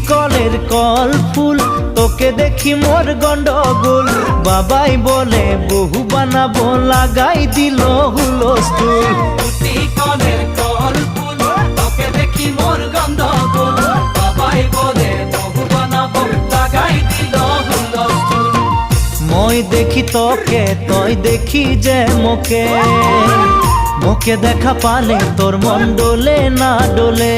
কলের কল ফুল, তোকে দেখি মোর গন্ডগোল। বাবাই বলে বহু বানাবো, লাগাই দিল হুলস্থুল। কলের কল ফুল, তোকে দেখি মোর গন্ডগোল। বাবাই বলে বহু বানাবো, লাগাই দিল হুলস্থুল। মই দেখি তোকে, তই দেখি যে মোকে, মোকে দেখা পালে তোর মন ডোলে না ডোলে।